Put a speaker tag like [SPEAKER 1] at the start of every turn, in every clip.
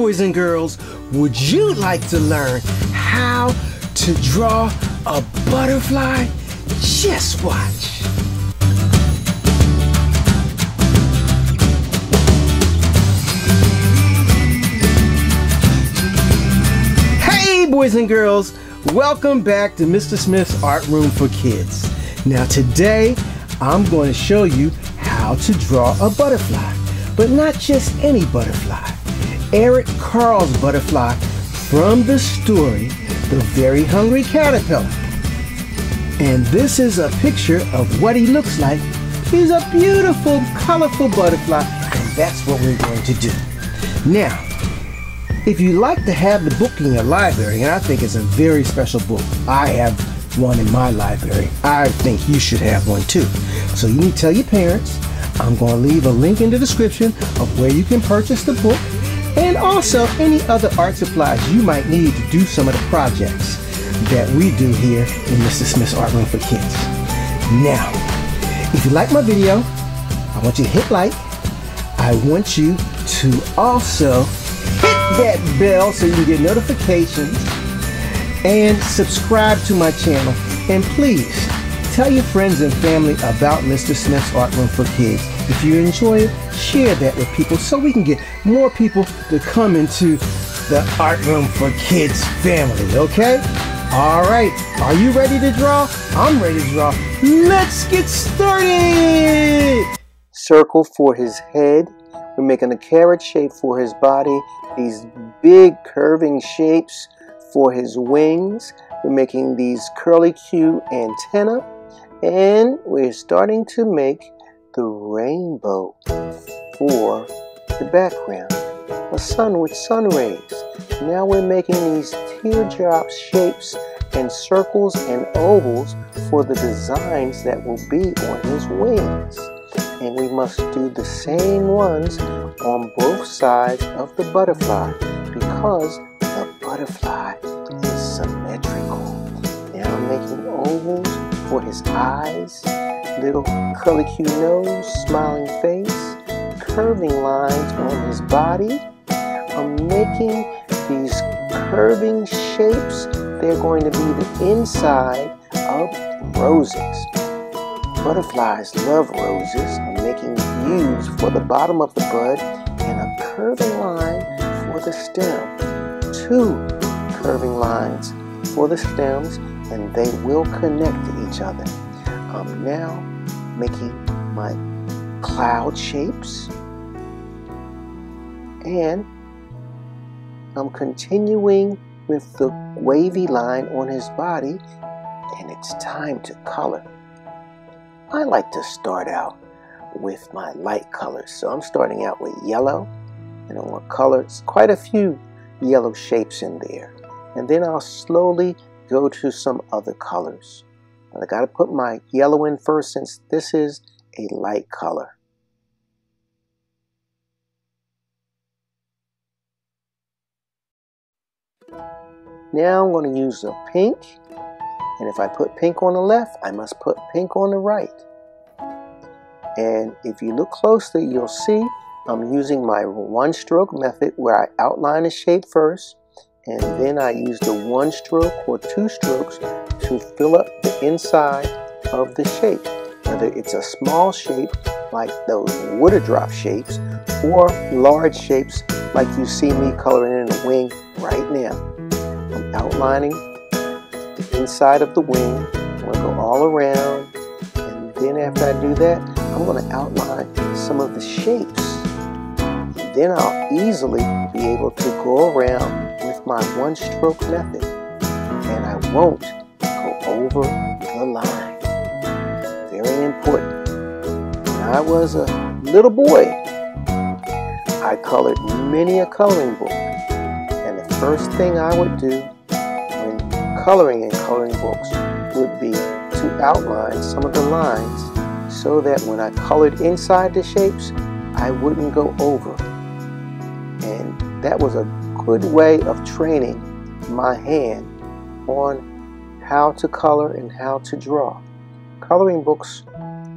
[SPEAKER 1] boys and girls, would you like to learn how to draw a butterfly? Just watch. Hey boys and girls, welcome back to Mr. Smith's Art Room for Kids. Now today, I'm going to show you how to draw a butterfly, but not just any butterfly. Eric Carle's butterfly from the story, The Very Hungry Caterpillar. And this is a picture of what he looks like. He's a beautiful, colorful butterfly, and that's what we're going to do. Now, if you like to have the book in your library, and I think it's a very special book, I have one in my library. I think you should have one too. So you need to tell your parents. I'm going to leave a link in the description of where you can purchase the book, and also any other art supplies you might need to do some of the projects that we do here in Mr. Smith's Art Room for Kids. Now, if you like my video, I want you to hit like. I want you to also hit that bell so you can get notifications, and subscribe to my channel. And please tell your friends and family about Mr. Smith's Art Room for Kids. If you enjoy it, share that with people so we can get more people to come into the Art Room for Kids family, okay? All right, are you ready to draw? I'm ready to draw. Let's get started! Circle for his head. We're making a carrot shape for his body. These big curving shapes for his wings. We're making these curly Q antenna. And we're starting to make the rainbow for the background. A sun with sun rays. Now we're making these teardrop shapes and circles and ovals for the designs that will be on his wings. And we must do the same ones on both sides of the butterfly because the butterfly is symmetrical. Now I'm making ovals for his eyes, little curly Q nose, smiling face, curving lines on his body. I'm making these curving shapes. They're going to be the inside of roses. Butterflies love roses. I'm making views for the bottom of the bud and a curving line for the stem. 2 curving lines for the stems, and they will connect to each other. I'm now making my cloud shapes, and I'm continuing with the wavy line on his body, and it's time to color. I like to start out with my light colors, so I'm starting out with yellow, and I'm going to color quite a few yellow shapes in there, and then I'll slowly go to some other colors. I got to put my yellow in first since this is a light color. Now I'm going to use a pink, and if I put pink on the left, I must put pink on the right. And if you look closely, you'll see I'm using my one-stroke method where I outline a shape first, and then I use the 1 stroke or 2 strokes to fill up the inside of the shape. Whether it's a small shape like those water drop shapes or large shapes like you see me coloring in the wing right now. I'm outlining the inside of the wing. I'm going to go all around, and then after I do that, I'm going to outline some of the shapes. Then I'll easily be able to go around with my 1-stroke method, and I won't go over the line. Very important. When I was a little boy, I colored many a coloring book, and the first thing I would do when coloring in coloring books would be to outline some of the lines so that when I colored inside the shapes, I wouldn't go over. And that was a good way of training my hand on how to color and how to draw. Coloring books,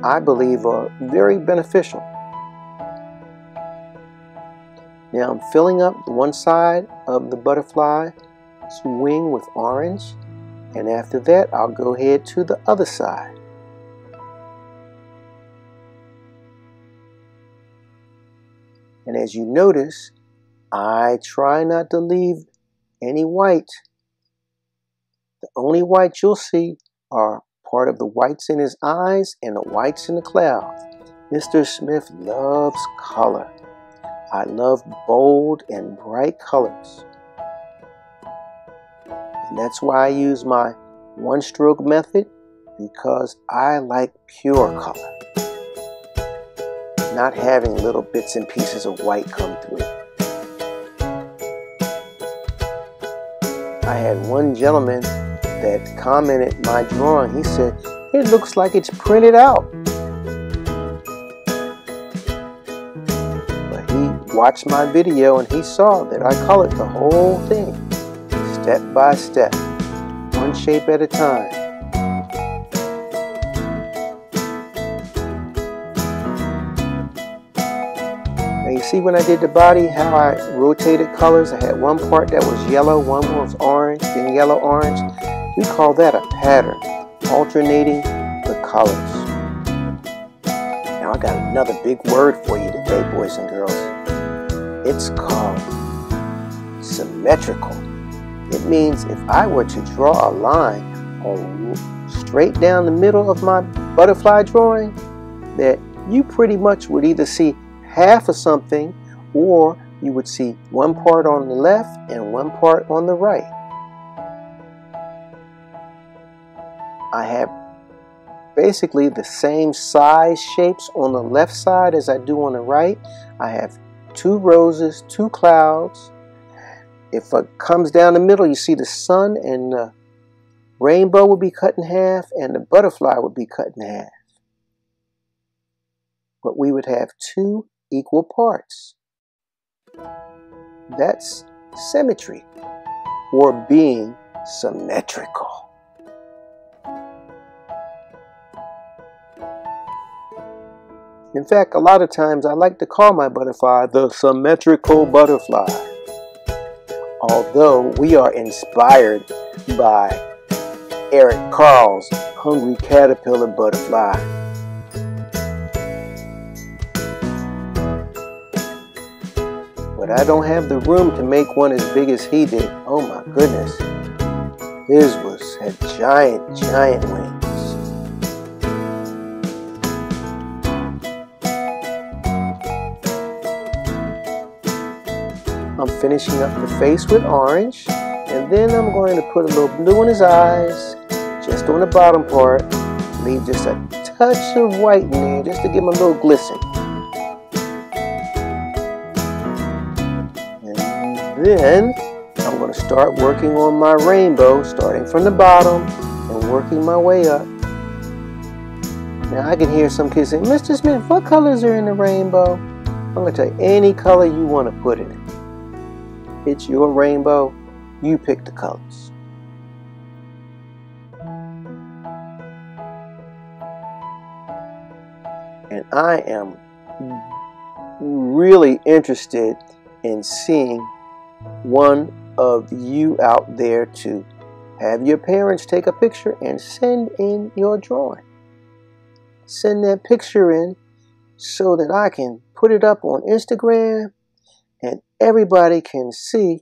[SPEAKER 1] I believe, are very beneficial.
[SPEAKER 2] Now I'm filling up one side of the butterfly's wing with orange, and after that I'll go ahead to the other side. And as you notice, I try not to leave any white. The only white you'll see are part of the whites in his eyes and the whites in the cloud. Mr. Smith loves color. I love bold and bright colors. And that's why I use my one-stroke method, because I like pure color. Not having little bits and pieces of white come through. I had one gentleman that commented my drawing. He said, "It looks like it's printed out." But he watched my video and he saw that I colored the whole thing, step by step, one shape at a time. Now you see when I did the body, how I rotated colors? I had one part that was yellow, one was orange, then yellow, orange. We call that a pattern, alternating the colors. Now I got another big word for you today, boys and girls. It's called symmetrical. It means if I were to draw a line on straight down the middle of my butterfly drawing, that you pretty much would either see half of something, or you would see one part on the left and one part on the right. I have basically the same size shapes on the left side as I do on the right. I have two roses, two clouds. If it comes down the middle, you see the sun and the rainbow would be cut in half and the butterfly would be cut in half. But we would have two equal parts. That's symmetry, or being symmetrical. In fact, a lot of times I like to call my butterfly the symmetrical butterfly. Although we are inspired by Eric Carle's hungry caterpillar butterfly. But I don't have the room to make one as big as he did. Oh my goodness. His had giant wings. I'm finishing up the face with orange, and then I'm going to put a little blue in his eyes, just on the bottom part. Leave just a touch of white in there, just to give him a little glisten. And then I'm going to start working on my rainbow, starting from the bottom and working my way up. Now I can hear some kids saying, "Mr. Smith, what colors are in the rainbow?" I'm going to tell you, any color you want to put in it. It's your rainbow. You pick the colors. And I am really interested in seeing one of you out there to have your parents take a picture and send in your drawing. Send that picture in so that I can put it up on Instagram and everybody can see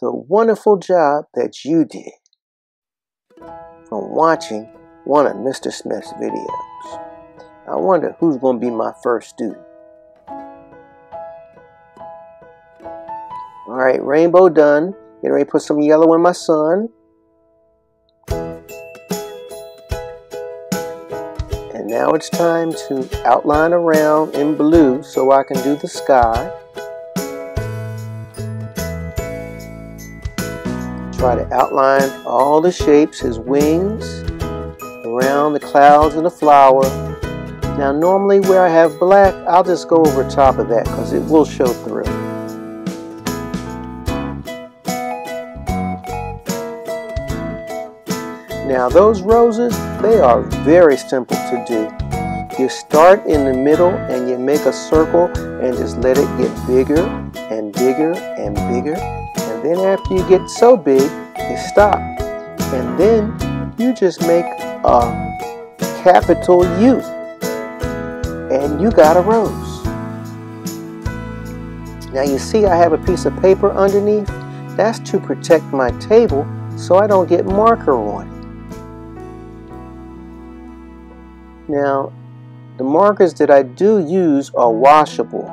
[SPEAKER 2] the wonderful job that you did from watching one of Mr. Smith's videos. I wonder who's going to be my first student. Alright, rainbow done. Getting ready to put some yellow in my sun. And now it's time to outline around in blue so I can do the sky. Try to outline all the shapes, his wings, around the clouds and the flower. Now normally where I have black, I'll just go over top of that because it will show through. Now those roses, they are very simple to do. You start in the middle and you make a circle and just let it get bigger and bigger and bigger. And then after you get so big, you stop. And then you just make a capital U. And you got a rose. Now you see I have a piece of paper underneath. That's to protect my table so I don't get marker on it. Now, the markers that I do use are washable.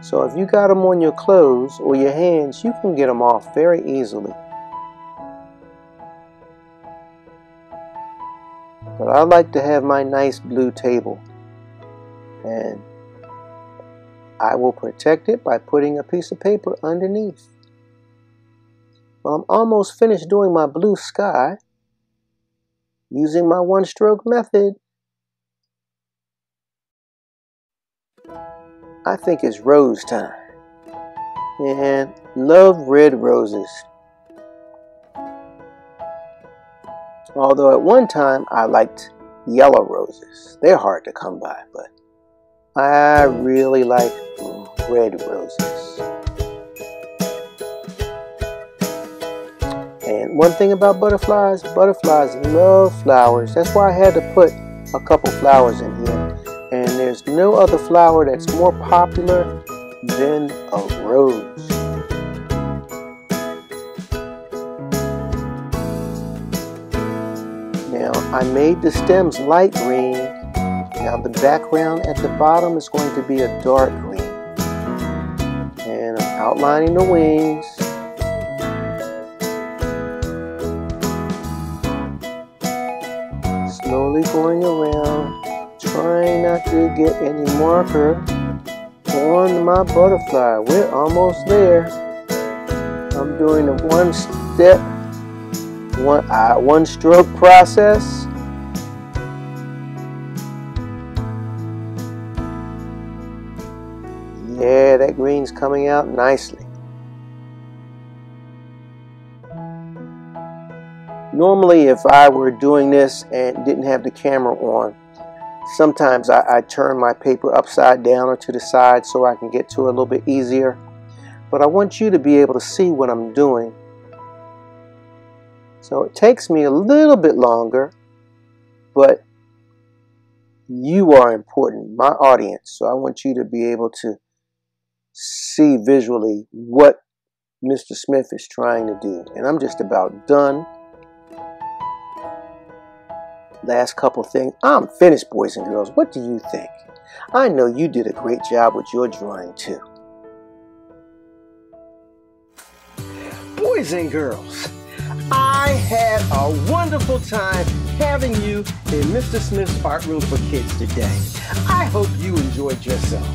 [SPEAKER 2] So if you got them on your clothes or your hands, you can get them off very easily. But I like to have my nice blue table. And I will protect it by putting a piece of paper underneath. Well, I'm almost finished doing my blue sky using my one-stroke method. I think it's rose time. And love red roses. Although at one time I liked yellow roses. They're hard to come by, but I really like red roses. And one thing about butterflies love flowers. That's why I had to put a couple flowers in here. And there's no other flower that's more popular than a rose. Now, I made the stems light green. Now the background at the bottom is going to be a dark green. And I'm outlining the wings. Slowly going around, trying not to get any marker on my butterfly. We're almost there. I'm doing a one-step, one-stroke process. Yeah, that green's coming out nicely. Normally, if I were doing this and didn't have the camera on, sometimes I turn my paper upside down or to the side so I can get to it a little bit easier. But I want you to be able to see what I'm doing. So it takes me a little bit longer, but you are important, my audience. So I want you to be able to see visually what Mr. Smith is trying to do. And I'm just about done. Last couple things. I'm finished, boys and girls. What do you think? I know you did a great job with your drawing too.
[SPEAKER 1] Boys and girls, I had a wonderful time having you in Mr. Smith's Art Room for Kids today. I hope you enjoyed yourself.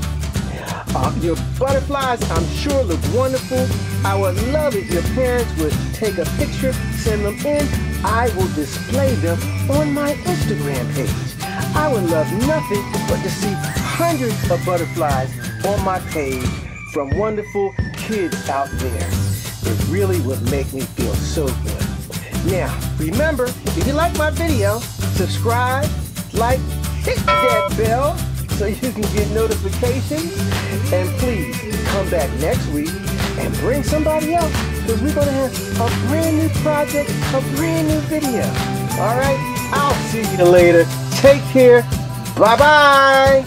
[SPEAKER 1] Your butterflies, I'm sure, look wonderful. I would love if your parents would take a picture, send them in. I will display them on my Instagram page. I would love nothing but to see hundreds of butterflies on my page from wonderful kids out there. It really would make me feel so good. Now, remember, if you like my video, subscribe, like, hit that bell so you can get notifications. And please come back next week and bring somebody else, because we're going to have a brand new project, a brand new video. All right? I'll see you later. Take care. Bye-bye.